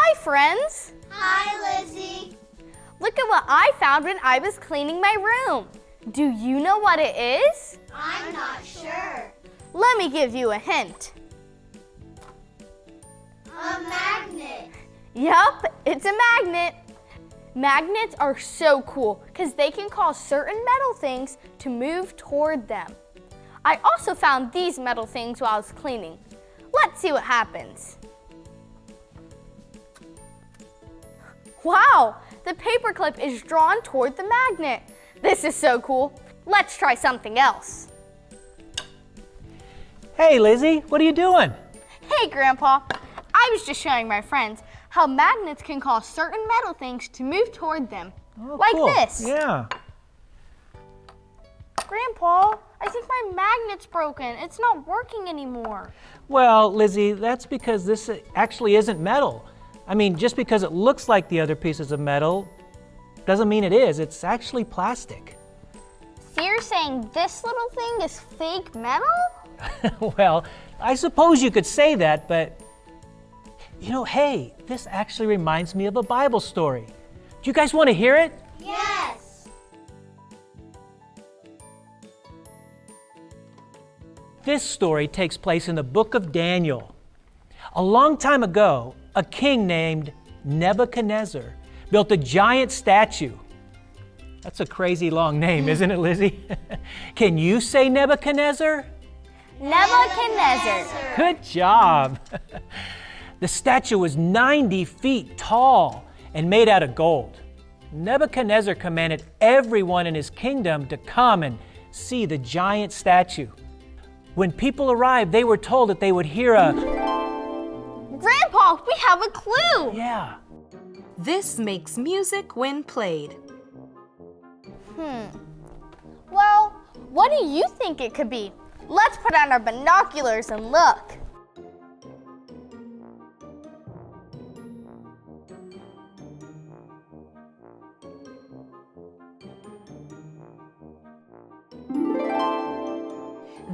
Hi, friends! Hi, Lizzie. Look at what I found when I was cleaning my room. Do you know what it is? I'm not sure. Let me give you a hint. A magnet. Yup, it's a magnet. Magnets are so cool because they can cause certain metal things to move toward them. I also found these metal things while I was cleaning. Let's see what happens. Wow, the paperclip is drawn toward the magnet. This is so cool. Let's try something else. Hey, Lizzie, what are you doing? Hey, Grandpa. I was just showing my friends how magnets can cause certain metal things to move toward them. Oh, like cool. this. Yeah. Grandpa, I think my magnet's broken. It's not working anymore. Well, Lizzie, that's because this actually isn't metal. I mean, just because it looks like the other pieces of metal doesn't mean it is. It's actually plastic. So you're saying this little thing is fake metal? Well, I suppose you could say that, but you know, hey, this actually reminds me of a Bible story. Do you guys want to hear it? Yes. This story takes place in the book of Daniel. A long time ago, a king named Nebuchadnezzar built a giant statue. That's a crazy long name, isn't it, Lizzie? Can you say Nebuchadnezzar? Nebuchadnezzar. Good job. The statue was 90 feet tall and made out of gold. Nebuchadnezzar commanded everyone in his kingdom to come and see the giant statue. When people arrived, they were told that they would hear a... Grandpa, we have a clue. Yeah. This makes music when played. Well, what do you think it could be? Let's put on our binoculars and look.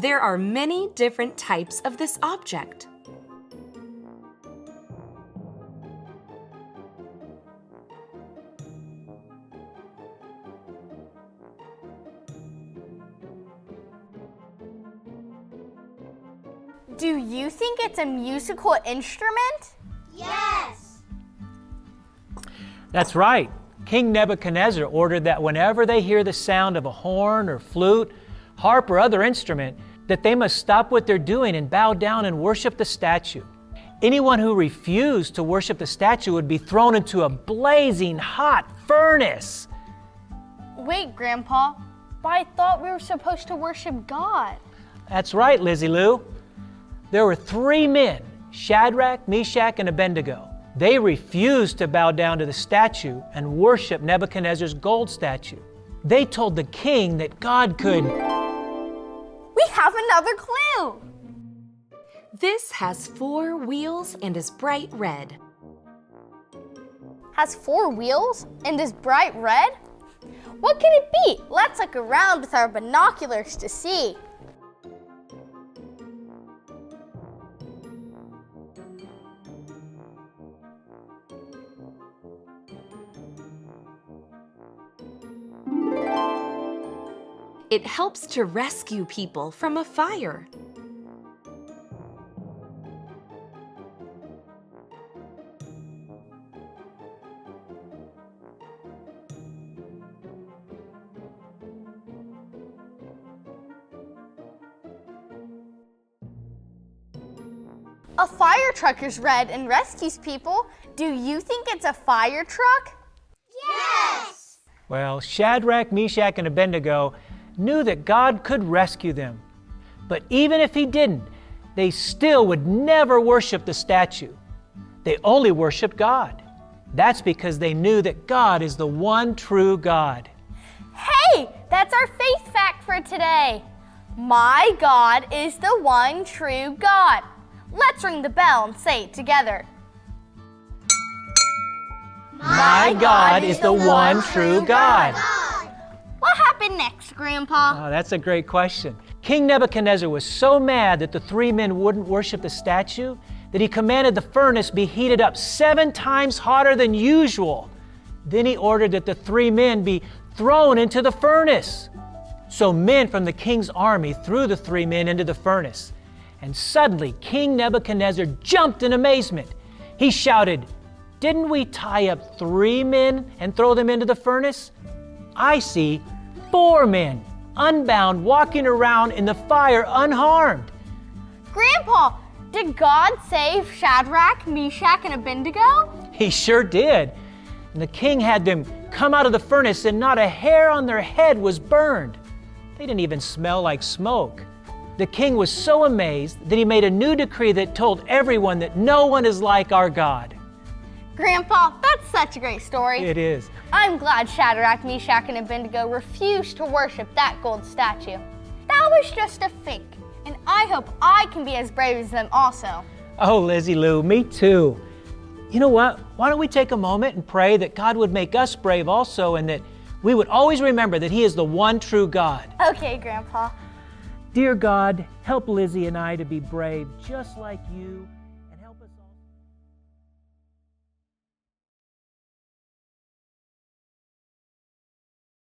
There are many different types of this object. Do you think it's a musical instrument? Yes. That's right. King Nebuchadnezzar ordered that whenever they hear the sound of a horn or flute, harp or other instrument, that they must stop what they're doing and bow down and worship the statue. Anyone who refused to worship the statue would be thrown into a blazing hot furnace. Wait, Grandpa, but I thought we were supposed to worship God. That's right, Lizzie Lou. There were 3 men, Shadrach, Meshach, and Abednego. They refused to bow down to the statue and worship Nebuchadnezzar's gold statue. They told the king that God could... We have another clue. This has 4 wheels and is bright red. Has 4 wheels and is bright red? What could it be? Let's look around with our binoculars to see. It helps to rescue people from a fire. A fire truck is red and rescues people. Do you think it's a fire truck? Yes. Well, Shadrach, Meshach, and Abednego knew that God could rescue them. But even if he didn't, they still would never worship the statue. They only worshiped God. That's because they knew that God is the one true God. Hey, that's our faith fact for today. My God is the one true God. Let's ring the bell and say it together. My God is the one true God. What happened next, Grandpa? Oh, that's a great question. King Nebuchadnezzar was so mad that the 3 men wouldn't worship the statue that he commanded the furnace be heated up 7 times hotter than usual. Then he ordered that the 3 men be thrown into the furnace. So men from the king's army threw the 3 men into the furnace. And suddenly King Nebuchadnezzar jumped in amazement. He shouted, "Didn't we tie up 3 men and throw them into the furnace? I see 4 men, unbound, walking around in the fire unharmed." Grandpa, did God save Shadrach, Meshach, and Abednego? He sure did. And the king had them come out of the furnace, and not a hair on their head was burned. They didn't even smell like smoke. The king was so amazed that he made a new decree that told everyone that no one is like our God. Grandpa, that's such a great story. It is. I'm glad Shadrach, Meshach, and Abednego refused to worship that gold statue. That was just a fake, and I hope I can be as brave as them also. Oh, Lizzie Lou, me too. You know what? Why don't we take a moment and pray that God would make us brave also, and that we would always remember that He is the one true God. Okay, Grandpa. Dear God, help Lizzie and I to be brave just like you.